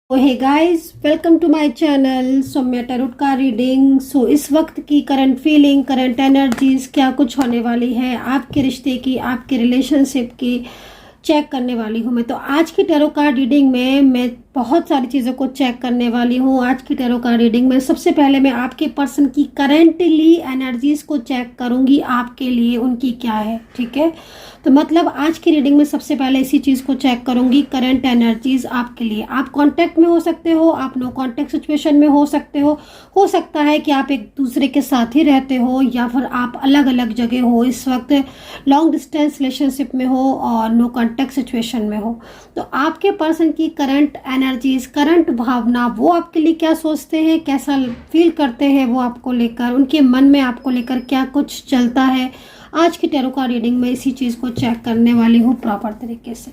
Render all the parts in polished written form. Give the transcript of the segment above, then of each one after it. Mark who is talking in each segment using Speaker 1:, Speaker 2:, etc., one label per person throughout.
Speaker 1: Hey guys, welcome to my channel Saumya tarot का reading. इस वक्त की करंट फीलिंग, करंट एनर्जीज क्या कुछ होने वाली है आपके रिश्ते की, आपके रिलेशनशिप की चेक करने वाली हूँ मैं। तो आज की टैरो कार्ड रीडिंग में मैं बहुत सारी चीज़ों को चेक करने वाली हूँ। आज की टैरो कार्ड रीडिंग में सबसे पहले मैं आपके पर्सन की करेंटली एनर्जीज को चेक करूँगी, आपके लिए उनकी क्या है। ठीक है, तो मतलब आज की रीडिंग में सबसे पहले इसी चीज़ को चेक करूंगी, करंट एनर्जीज आपके लिए। आप कांटेक्ट में हो सकते हो, आप नो कांटेक्ट सिचुएशन में हो सकते हो सकता है कि आप एक दूसरे के साथ ही रहते हो या फिर आप अलग अलग जगह हो, इस वक्त लॉन्ग डिस्टेंस रिलेशनशिप में हो और नो कांटेक्ट सिचुएशन में हो। तो आपके पर्सन की करंट एनर्जीज, करंट भावना, वो आपके लिए क्या सोचते हैं, कैसा फील करते हैं वो आपको लेकर, उनके मन में आपको लेकर क्या कुछ चलता है, आज की टैरो कार्ड रीडिंग में इसी चीज़ को चेक करने वाली हूँ प्रॉपर तरीके से।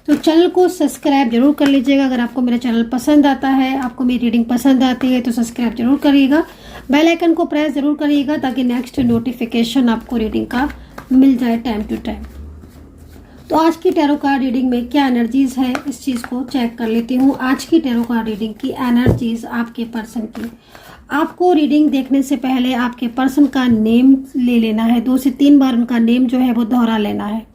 Speaker 1: तो चैनल को सब्सक्राइब जरूर कर लीजिएगा। अगर आपको मेरा चैनल पसंद आता है, आपको मेरी रीडिंग पसंद आती है तो सब्सक्राइब जरूर करिएगा, बेल आइकन को प्रेस जरूर करिएगा ताकि नेक्स्ट नोटिफिकेशन आपको रीडिंग का मिल जाए टाइम टू टाइम। तो आज की टैरो कार्ड रीडिंग में क्या एनर्जीज है, इस चीज़ को चेक कर लेती हूँ। आज की टैरो कार्ड रीडिंग की एनर्जीज आपके पर्सन की। आपको रीडिंग देखने से पहले आपके पर्सन का नेम ले लेना है, 2 से 3 बार उनका नेम जो है वो दोहरा लेना है।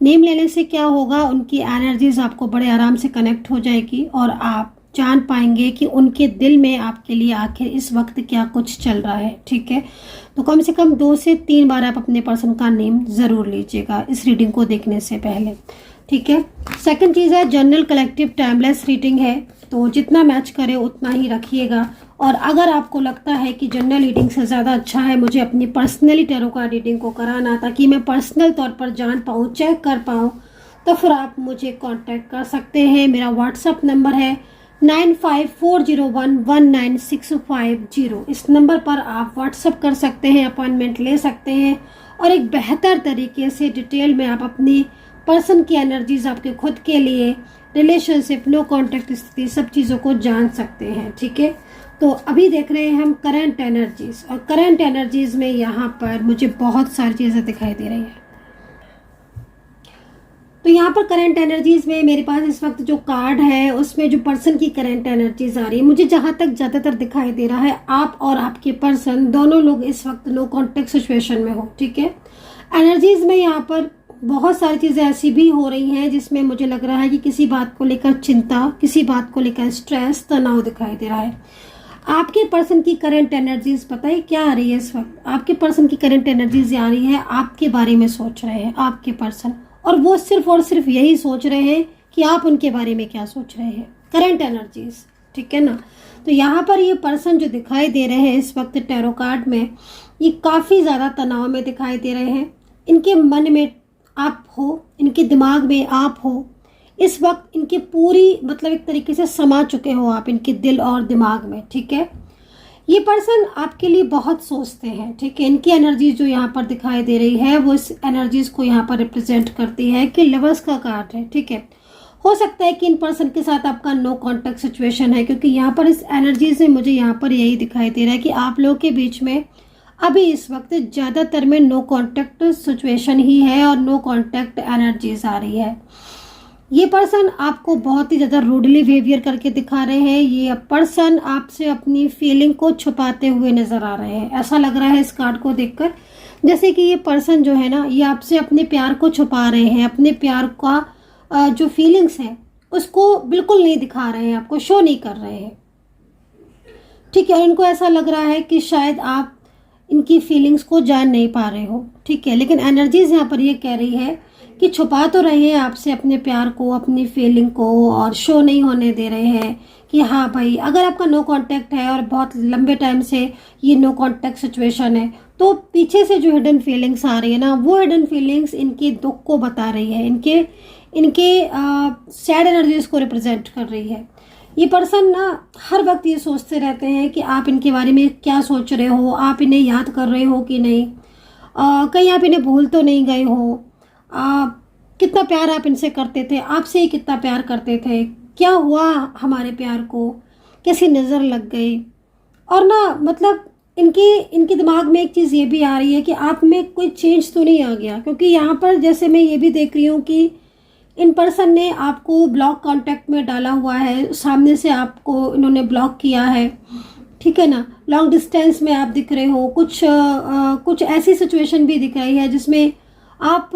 Speaker 1: नेम लेने से क्या होगा, उनकी एनर्जीज आपको बड़े आराम से कनेक्ट हो जाएगी और आप जान पाएंगे कि उनके दिल में आपके लिए आखिर इस वक्त क्या कुछ चल रहा है। ठीक है, तो कम से कम 2 से 3 बार आप अपने पर्सन का नेम ज़रूर लीजिएगा इस रीडिंग को देखने से पहले। ठीक है, सेकंड चीज़ है जनरल कलेक्टिव टाइमलेस रीडिंग है, तो जितना मैच करे उतना ही रखिएगा। और अगर आपको लगता है कि जनरल रीडिंग से ज़्यादा अच्छा है मुझे अपनी पर्सनली टैरो कार्ड रीडिंग को कराना ताकि मैं पर्सनल तौर पर जान पाऊँ, चेक कर पाऊँ, तो फिर आप मुझे कांटेक्ट कर सकते हैं। मेरा व्हाट्सअप नंबर है 9540119650। इस नंबर पर आप व्हाट्सअप कर सकते हैं, अपॉइंटमेंट ले सकते हैं और एक बेहतर तरीके से डिटेल में आप अपनी पर्सन की एनर्जीज, आपके खुद के लिए, रिलेशनशिप, नो कॉन्टेक्ट स्थिति, सब चीज़ों को जान सकते हैं। ठीक है, तो अभी देख रहे हैं हम करंट एनर्जीज, और करंट एनर्जीज में यहाँ पर मुझे बहुत सारी चीज़ें दिखाई दे रही हैं। तो यहाँ पर करंट एनर्जीज में मेरे पास इस वक्त जो कार्ड है उसमें जो पर्सन की करंट एनर्जीज आ रही है, मुझे जहाँ तक ज़्यादातर दिखाई दे रहा है आप और आपके पर्सन दोनों लोग इस वक्त नो कॉन्टेक्ट सिचुएशन में हो। ठीक है, एनर्जीज में यहाँ पर बहुत सारी चीज़ें ऐसी भी हो रही हैं जिसमें मुझे लग रहा है कि किसी बात को लेकर चिंता, किसी बात को लेकर स्ट्रेस, तनाव दिखाई दे रहा है। आपके पर्सन की करंट एनर्जीज पता है क्या आ रही है इस वक्त? आपके पर्सन की करंट एनर्जीज आ रही है आपके बारे में सोच रहे हैं आपके पर्सन, और वो सिर्फ और सिर्फ यही सोच रहे हैं कि आप उनके बारे में क्या सोच रहे हैं। करंट एनर्जीज, ठीक है ना। तो यहाँ पर ये पर्सन जो दिखाई दे रहे हैं इस वक्त टैरो कार्ड में, ये काफ़ी ज़्यादा तनाव में दिखाई दे रहे हैं। इनके मन में आप हो, इनके दिमाग में आप हो, इस वक्त इनके पूरी मतलब एक तरीके से समा चुके हो आप इनके दिल और दिमाग में। ठीक है, ये पर्सन आपके लिए बहुत सोचते हैं। ठीक है, इनकी एनर्जीज जो यहाँ पर दिखाई दे रही है वो इस एनर्जीज को यहाँ पर रिप्रेजेंट करती है कि लवर्स का कार्ड है। ठीक है, हो सकता है कि इन पर्सन के साथ आपका नो कॉन्टेक्ट सिचुएशन है, क्योंकि यहाँ पर इस एनर्जी से मुझे यहाँ पर यही दिखाई दे रहा है कि आप लोगों के बीच में अभी इस वक्त ज़्यादातर में नो कॉन्टेक्ट सिचुएशन ही है और नो कॉन्टेक्ट एनर्जीज आ रही है। ये पर्सन आपको बहुत ही ज़्यादा रूडली बिहेवियर करके दिखा रहे हैं। ये पर्सन आपसे अपनी फीलिंग को छुपाते हुए नज़र आ रहे हैं। ऐसा लग रहा है इस कार्ड को देखकर जैसे कि ये पर्सन जो है ना, ये आपसे अपने प्यार को छुपा रहे हैं, अपने प्यार का जो फीलिंग्स है उसको बिल्कुल नहीं दिखा रहे हैं, आपको शो नहीं कर रहे हैं। ठीक है, और इनको ऐसा लग रहा है कि शायद आप इनकी फीलिंग्स को जान नहीं पा रहे हो। ठीक है, लेकिन एनर्जीज यहाँ पर ये कह रही है कि छुपा तो रहे हैं आपसे अपने प्यार को, अपनी फीलिंग को, और शो नहीं होने दे रहे हैं कि हाँ भाई, अगर आपका नो कांटेक्ट है और बहुत लंबे टाइम से ये नो कांटेक्ट सिचुएशन है तो पीछे से जो हिडन फीलिंग्स आ रही है ना, वो हिडन फीलिंग्स इनके दुख को बता रही है, इनके सैड एनर्जीज को रिप्रेजेंट कर रही है। ये पर्सन ना हर वक्त ये सोचते रहते हैं कि आप इनके बारे में क्या सोच रहे हो, आप इन्हें याद कर रहे हो कि नहीं, कहीं आप इन्हें भूल तो नहीं गए हो, कितना प्यार आप इनसे करते थे, आपसे ही कितना प्यार करते थे, क्या हुआ हमारे प्यार को, कैसी नज़र लग गई। और ना मतलब इनके दिमाग में एक चीज़ ये भी आ रही है कि आप में कोई चेंज तो नहीं आ गया, क्योंकि यहाँ पर जैसे मैं ये भी देख रही हूँ कि इन पर्सन ने आपको ब्लॉक कांटेक्ट में डाला हुआ है, सामने से आपको इन्होंने ब्लॉक किया है, ठीक है ना। लॉन्ग डिस्टेंस में आप दिख रहे हो, कुछ ऐसी सिचुएशन भी दिख रही है जिसमें आप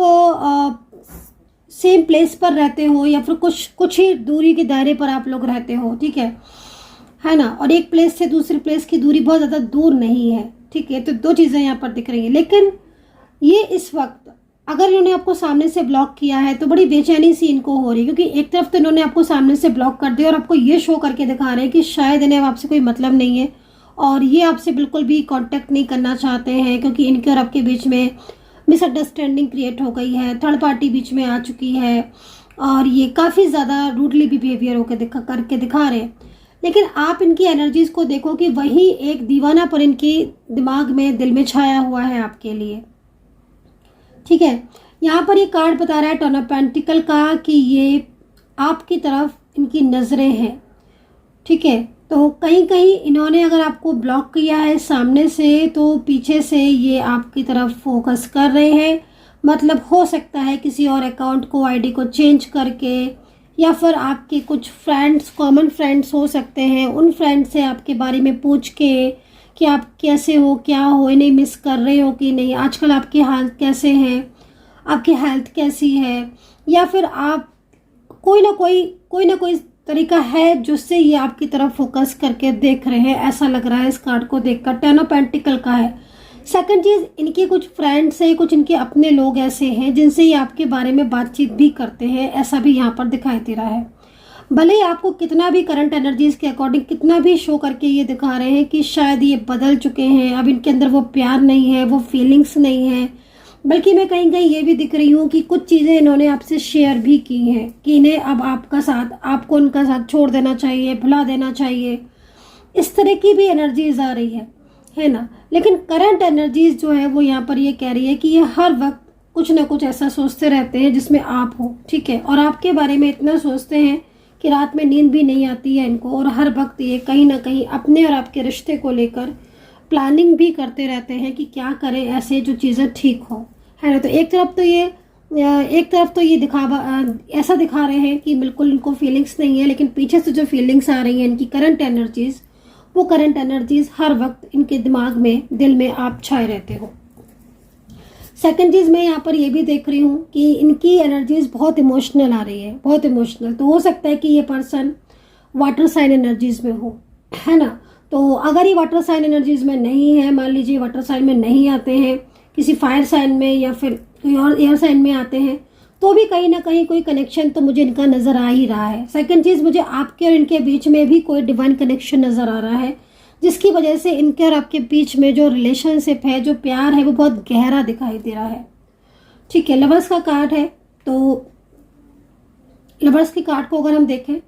Speaker 1: सेम प्लेस पर रहते हो या फिर कुछ ही दूरी के दायरे पर आप लोग रहते हो, ठीक है ना। और एक प्लेस से दूसरी प्लेस की दूरी बहुत ज़्यादा दूर नहीं है, ठीक है। तो दो चीज़ें यहाँ पर दिख रही हैं। लेकिन ये इस वक्त अगर इन्होंने आपको सामने से ब्लॉक किया है तो बड़ी बेचैनी सी इनको हो रही है, क्योंकि एक तरफ तो इन्होंने आपको सामने से ब्लॉक कर दिया और आपको ये शो करके दिखा रहे हैं कि शायद इन्हें आपसे कोई मतलब नहीं है और ये आपसे बिल्कुल भी कांटेक्ट नहीं करना चाहते हैं, क्योंकि इनके और आपके बीच में मिसअंडरस्टैंडिंग क्रिएट हो गई है, थर्ड पार्टी बीच में आ चुकी है और ये काफ़ी ज़्यादा रूडली भी बिहेवियर करके दिखा रहे हैं। लेकिन आप इनकी एनर्जीज को देखो कि वही एक दीवानापन इनके दिमाग में, दिल में छाया हुआ है आपके लिए, ठीक है। यहाँ पर ये कार्ड बता रहा है टर्न ऑफ पेंटिकल का कि ये आपकी तरफ इनकी नज़रें हैं, ठीक है। तो कहीं कहीं इन्होंने अगर आपको ब्लॉक किया है सामने से तो पीछे से ये आपकी तरफ फोकस कर रहे हैं। मतलब हो सकता है किसी और अकाउंट को, आईडी को चेंज करके, या फिर आपके कुछ फ्रेंड्स, कॉमन फ्रेंड्स हो सकते हैं, उन फ्रेंड्स से आपके बारे में पूछ के कि आप कैसे हो, क्या हो, इन्हें मिस कर रहे हो कि नहीं, आजकल आपके हाल कैसे हैं, आपकी हेल्थ कैसी है, या फिर आप कोई ना कोई तरीका है जिससे ये आपकी तरफ फोकस करके देख रहे हैं, ऐसा लग रहा है इस कार्ड को देखकर। टेन ऑफ पेंटिकल का है। सेकंड चीज़, इनके कुछ फ्रेंड्स हैं, कुछ इनके अपने लोग ऐसे हैं जिनसे ये आपके बारे में बातचीत भी करते हैं, ऐसा भी यहाँ पर दिखाई दे रहा है। भले ही आपको कितना भी करंट एनर्जीज के अकॉर्डिंग कितना भी शो करके ये दिखा रहे हैं कि शायद ये बदल चुके हैं, अब इनके अंदर वो प्यार नहीं है, वो फीलिंग्स नहीं है, बल्कि मैं कहीं कहीं ये भी दिख रही हूँ कि कुछ चीज़ें इन्होंने आपसे शेयर भी की हैं कि इन्हें अब आपको उनका साथ छोड़ देना चाहिए, भुला देना चाहिए, इस तरह की भी एनर्जीज आ रही है ना। लेकिन करंट एनर्जीज जो है वो यहाँ पर ये कह रही है कि ये हर वक्त कुछ ना कुछ ऐसा सोचते रहते हैं जिसमें आप हो, ठीक है। और आपके बारे में इतना सोचते हैं कि रात में नींद भी नहीं आती है इनको, और हर वक्त ये कहीं ना कहीं अपने और आपके रिश्ते को लेकर प्लानिंग भी करते रहते हैं कि क्या करें ऐसे जो चीज़ें ठीक हो, है ना। तो एक तरफ तो ये ऐसा दिखा रहे हैं कि बिल्कुल इनको फीलिंग्स नहीं है, लेकिन पीछे से जो फीलिंग्स आ रही हैं इनकी करंट एनर्जीज, वो करंट एनर्जीज हर वक्त इनके दिमाग में, दिल में आप छाए रहते हो। सेकंड चीज़ मैं यहाँ पर ये भी देख रही हूँ कि इनकी एनर्जीज बहुत इमोशनल आ रही है, बहुत इमोशनल। तो हो सकता है कि ये पर्सन वाटर साइन एनर्जीज में हो, है ना। तो अगर ये वाटर साइन एनर्जीज में नहीं है, मान लीजिए वाटर साइन में नहीं आते हैं, किसी फायर साइन में या फिर कोई और एयर साइन में आते हैं, तो भी कहीं ना कहीं कोई कनेक्शन तो मुझे इनका नज़र आ ही रहा है। सेकंड चीज़, मुझे आपके और इनके बीच में भी कोई डिवाइन कनेक्शन नज़र आ रहा है, जिसकी वजह से इनके और आपके बीच में जो रिलेशनशिप है, जो प्यार है, वो बहुत गहरा दिखाई दे रहा है, ठीक है। लवर्स का कार्ड है, तो लवर्स की कार्ड को अगर हम देखें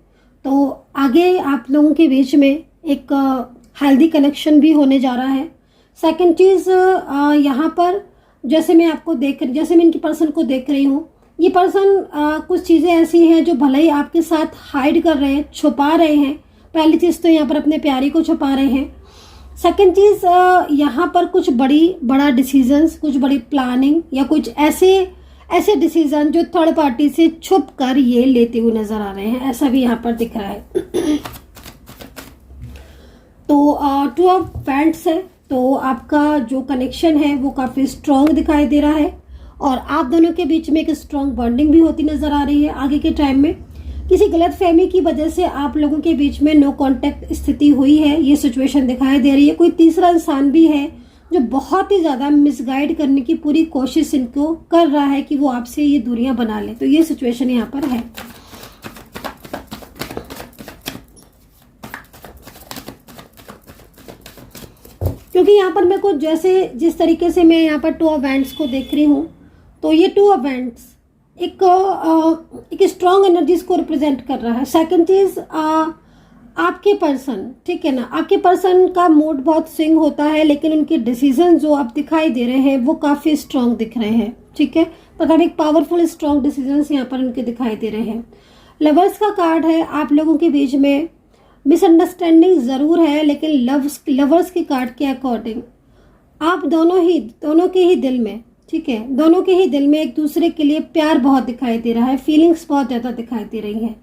Speaker 1: तो आगे आप लोगों के बीच में एक हेल्दी कनेक्शन भी होने जा रहा है। सेकंड चीज़, यहाँ पर जैसे मैं इनकी पर्सन को देख रही हूँ, ये पर्सन कुछ चीज़ें ऐसी हैं जो भले ही आपके साथ हाइड कर रहे हैं, छुपा रहे हैं। पहली चीज़ तो यहाँ पर अपने प्यारी को छुपा रहे हैं। सेकंड चीज़, यहाँ पर कुछ बड़ा डिसीजंस, कुछ बड़ी प्लानिंग या कुछ ऐसे डिसीजन जो थर्ड पार्टी से छुप कर ये लेते हुए नजर आ रहे हैं, ऐसा भी यहाँ पर दिख रहा है। तो टू ऑफ वैंड्स है, तो आपका जो कनेक्शन है वो काफ़ी स्ट्रॉन्ग दिखाई दे रहा है और आप दोनों के बीच में एक स्ट्रॉन्ग बॉन्डिंग भी होती नज़र आ रही है। आगे के टाइम में किसी गलत फहमी की वजह से आप लोगों के बीच में नो कांटेक्ट स्थिति हुई है, ये सिचुएशन दिखाई दे रही है। कोई तीसरा इंसान भी है जो बहुत ही ज़्यादा मिसगाइड करने की पूरी कोशिश इनको कर रहा है कि वो आपसे ये दूरियां बना ले, तो ये सिचुएशन यहाँ पर है। क्योंकि यहाँ पर मेरे को जिस तरीके से मैं यहाँ पर टू ऑफ वैंड्स को देख रही हूँ, तो ये टू ऑफ वैंड्स एक स्ट्रॉन्ग एनर्जीज को रिप्रेजेंट कर रहा है। सेकंड चीज़, आपके पर्सन, ठीक है ना, आपके पर्सन का मूड बहुत स्विंग होता है, लेकिन उनके डिसीजन जो आप दिखाई दे रहे हैं वो काफ़ी स्ट्रॉन्ग दिख रहे हैं, ठीक है। मतलब एक पावरफुल स्ट्रॉन्ग डिसीजंस यहाँ पर उनके दिखाई दे रहे हैं। लवर्स का कार्ड है, आप लोगों के बीच में मिसअंडरस्टैंडिंग ज़रूर है, लेकिन लवर्स के कार्ड के अकॉर्डिंग आप दोनों के ही दिल में ठीक है, दोनों के ही दिल में एक दूसरे के लिए प्यार बहुत दिखाई दे रहा है, फीलिंग्स बहुत ज़्यादा दिखाई दे रही हैं।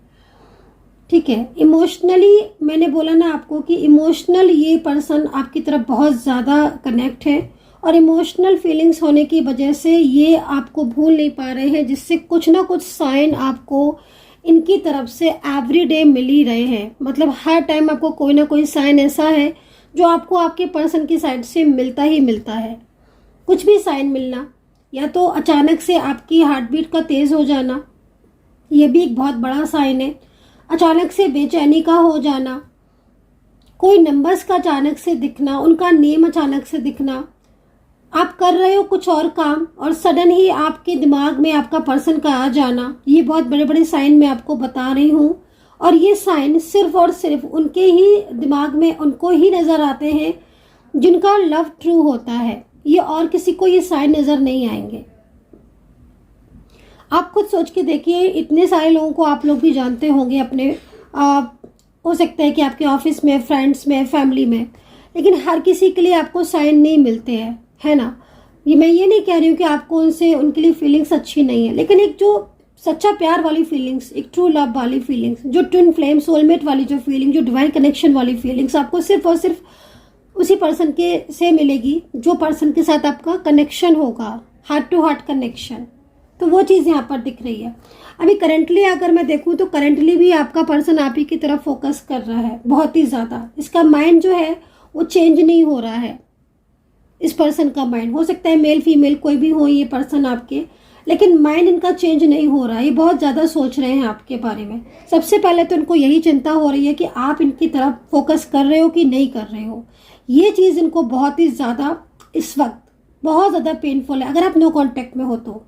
Speaker 1: ठीक है, इमोशनली मैंने बोला ना आपको कि इमोशनल ये पर्सन आपकी तरफ बहुत ज़्यादा कनेक्ट है, और इमोशनल फीलिंग्स होने की वजह से ये आपको भूल नहीं पा रहे हैं, जिससे कुछ ना कुछ साइन आपको इनकी तरफ से एवरीडे मिल ही रहे हैं। मतलब हर टाइम आपको कोई ना कोई साइन ऐसा है जो आपको आपके पर्सन की साइड से मिलता ही मिलता है। कुछ भी साइन मिलना, या तो अचानक से आपकी हार्ट बीट का तेज़ हो जाना, ये भी एक बहुत बड़ा साइन है। अचानक से बेचैनी का हो जाना, कोई नंबर्स का अचानक से दिखना, उनका नेम अचानक से दिखना, आप कर रहे हो कुछ और काम और सडन ही आपके दिमाग में आपका पर्सन का आ जाना, ये बहुत बड़े बड़े साइन मैं आपको बता रही हूँ। और ये साइन सिर्फ और सिर्फ उनके ही दिमाग में उनको ही नज़र आते हैं जिनका लव ट्रू होता है, ये और किसी को ये साइन नज़र नहीं आएंगे। आप खुद सोच के देखिए, इतने सारे लोगों को आप लोग भी जानते होंगे अपने, हो सकता है कि आपके ऑफिस में, फ्रेंड्स में, फैमिली में, लेकिन हर किसी के लिए आपको साइन नहीं मिलते हैं, है ना। मैं ये नहीं कह रही हूँ कि आपको उनसे उनके लिए फीलिंग्स अच्छी नहीं है, लेकिन एक जो सच्चा प्यार वाली फीलिंग्स, एक ट्रू लव वाली फीलिंग्स, जो ट्विन फ्लेम सोलमेट वाली जो फीलिंग, जो डिवाइन कनेक्शन वाली फीलिंग्स आपको सिर्फ और सिर्फ उसी पर्सन के से मिलेगी जो पर्सन के साथ आपका कनेक्शन होगा, हार्ट टू हार्ट कनेक्शन। तो वो चीज़ यहाँ पर दिख रही है। अभी करंटली अगर मैं देखूँ तो करंटली भी आपका पर्सन आप ही की तरफ फोकस कर रहा है बहुत ही ज़्यादा। इसका माइंड जो है वो चेंज नहीं हो रहा है। इस पर्सन का माइंड, हो सकता है मेल फीमेल कोई भी हो ये पर्सन आपके, लेकिन माइंड इनका चेंज नहीं हो रहा है। ये बहुत ज़्यादा सोच रहे हैं आपके बारे में। सबसे पहले तो इनको यही चिंता हो रही है कि आप इनकी तरफ फोकस कर रहे हो कि नहीं कर रहे हो। ये चीज़ इनको बहुत ही ज़्यादा इस वक्त बहुत ज़्यादा पेनफुल है, अगर आप नो कॉन्टेक्ट में हो तो।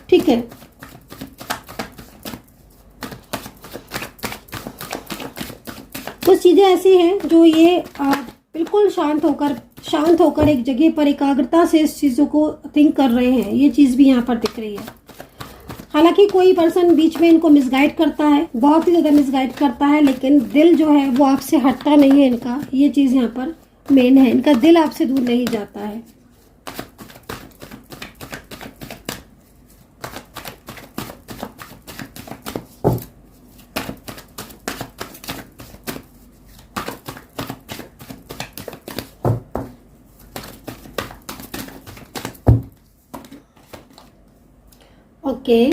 Speaker 1: ठीक है, कुछ चीज़ें ऐसी हैं जो ये बिल्कुल शांत होकर एक जगह पर एकाग्रता से इस चीज़ों को थिंक कर रहे हैं। ये चीज़ भी यहाँ पर दिख रही है। हालांकि कोई पर्सन बीच में इनको मिसगाइड करता है, बहुत ही ज़्यादा मिसगाइड करता है, लेकिन दिल जो है वो आपसे हटता नहीं है इनका। ये चीज़ यहाँ पर मेन है, इनका दिल आपसे दूर नहीं जाता है। ओके,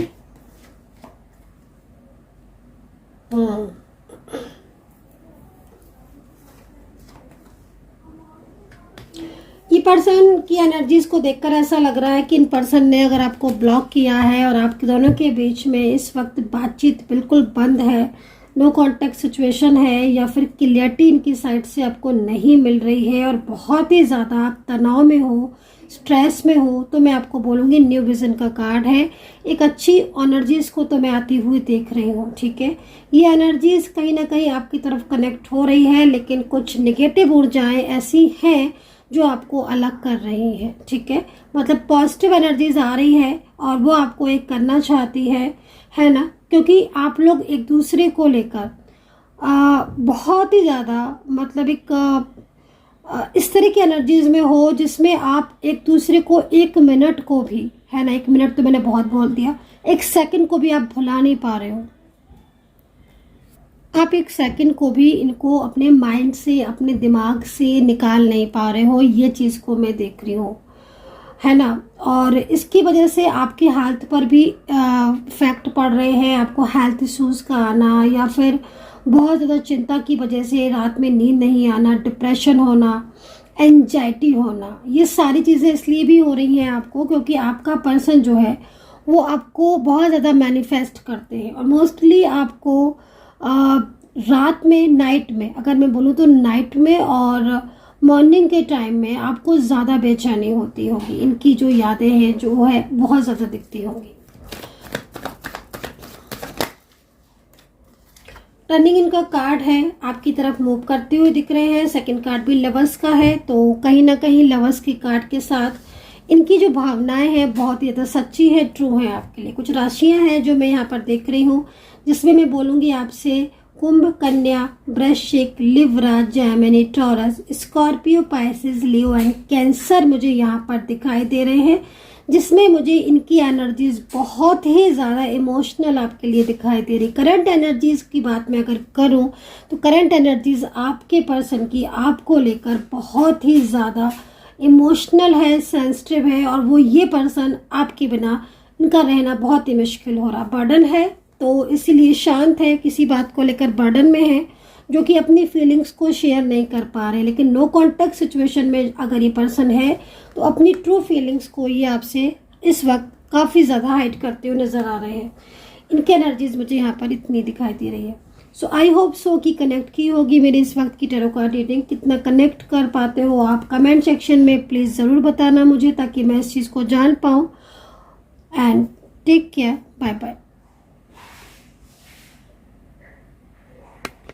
Speaker 1: ये पर्सन की एनर्जीज को देखकर ऐसा लग रहा है कि इन पर्सन ने अगर आपको ब्लॉक किया है और आपके दोनों के बीच में इस वक्त बातचीत बिल्कुल बंद है, नो कांटेक्ट सिचुएशन है, या फिर क्लियरिटी इनकी साइड से आपको नहीं मिल रही है और बहुत ही ज़्यादा आप तनाव में हो, स्ट्रेस में हो, तो मैं आपको बोलूँगी न्यू विजन का कार्ड है। एक अच्छी एनर्जीज को तो मैं आती हुई देख रही हूँ। ठीक है, ये एनर्जीज कहीं ना कहीं आपकी तरफ कनेक्ट हो रही है, लेकिन कुछ नेगेटिव ऊर्जाएं ऐसी हैं जो आपको अलग कर रही है। ठीक है, मतलब पॉजिटिव एनर्जीज आ रही है और वो आपको एक करना चाहती है ना, क्योंकि आप लोग एक दूसरे को लेकर बहुत ही ज़्यादा मतलब एक इस तरह की एनर्जीज में हो जिसमें आप एक दूसरे को एक मिनट को भी, है ना, एक मिनट तो मैंने बहुत बोल दिया, एक सेकंड को भी आप भुला नहीं पा रहे हो। आप एक सेकंड को भी इनको अपने माइंड से, अपने दिमाग से निकाल नहीं पा रहे हो। ये चीज़ को मैं देख रही हूँ, है ना। और इसकी वजह से आपकी हेल्थ पर भी इफेक्ट पड़ रहे हैं। आपको हेल्थ इश्यूज़ का आना, या फिर बहुत ज़्यादा चिंता की वजह से रात में नींद नहीं आना, डिप्रेशन होना, एंजाइटी होना, ये सारी चीज़ें इसलिए भी हो रही हैं आपको क्योंकि आपका पर्सन जो है वो आपको बहुत ज़्यादा मैनिफेस्ट करते हैं। और मोस्टली आपको रात में, नाइट में, अगर मैं बोलूँ तो नाइट में और मॉर्निंग के टाइम में आपको ज़्यादा बेचैनी होती होगी। इनकी जो यादें हैं जो है बहुत ज़्यादा दिखती होंगी। टर्निंग इनका कार्ड है, आपकी तरफ मूव करते हुए दिख रहे हैं। सेकंड कार्ड भी लवर्स का है, तो कहीं ना कहीं लवर्स के कार्ड के साथ इनकी जो भावनाएं हैं बहुत ही ज़्यादा सच्ची है, ट्रू है आपके लिए। कुछ राशियां हैं जो मैं यहाँ पर देख रही हूँ, जिसमें मैं बोलूँगी आपसे कुंभ, कन्या, वृश्चिक, Libra, Gemini, taurus, Scorpio, Pisces, Leo and cancer मुझे यहाँ पर दिखाई दे रहे हैं, जिसमें मुझे इनकी एनर्जीज बहुत ही ज़्यादा इमोशनल आपके लिए दिखाई दे रही। करंट एनर्जीज की बात मैं अगर करूं तो करंट एनर्जीज आपके पर्सन की आपको लेकर बहुत ही ज़्यादा इमोशनल है, सेंसिटिव है, और वो ये पर्सन आपके बिना इनका रहना बहुत ही मुश्किल हो रहा। बर्डन है तो इसीलिए शांत है, किसी बात को लेकर बर्डन में है, जो कि अपनी फीलिंग्स को शेयर नहीं कर पा रहे। लेकिन नो कॉन्टेक्ट सिचुएशन में अगर ये पर्सन है तो अपनी ट्रू फीलिंग्स को ये आपसे इस वक्त काफ़ी ज़्यादा हाइड करते हुए नज़र आ रहे हैं। इनकी एनर्जीज मुझे यहाँ पर इतनी दिखाई दे रही है। सो आई होप सो कि कनेक्ट की होगी मेरी इस वक्त की टैरो कार्ड रीडिंग। कितना कनेक्ट कर पाते हो आप कमेंट सेक्शन में प्लीज़ ज़रूर बताना मुझे, ताकि मैं इस चीज़ को जान पाऊँ। And take care, bye bye.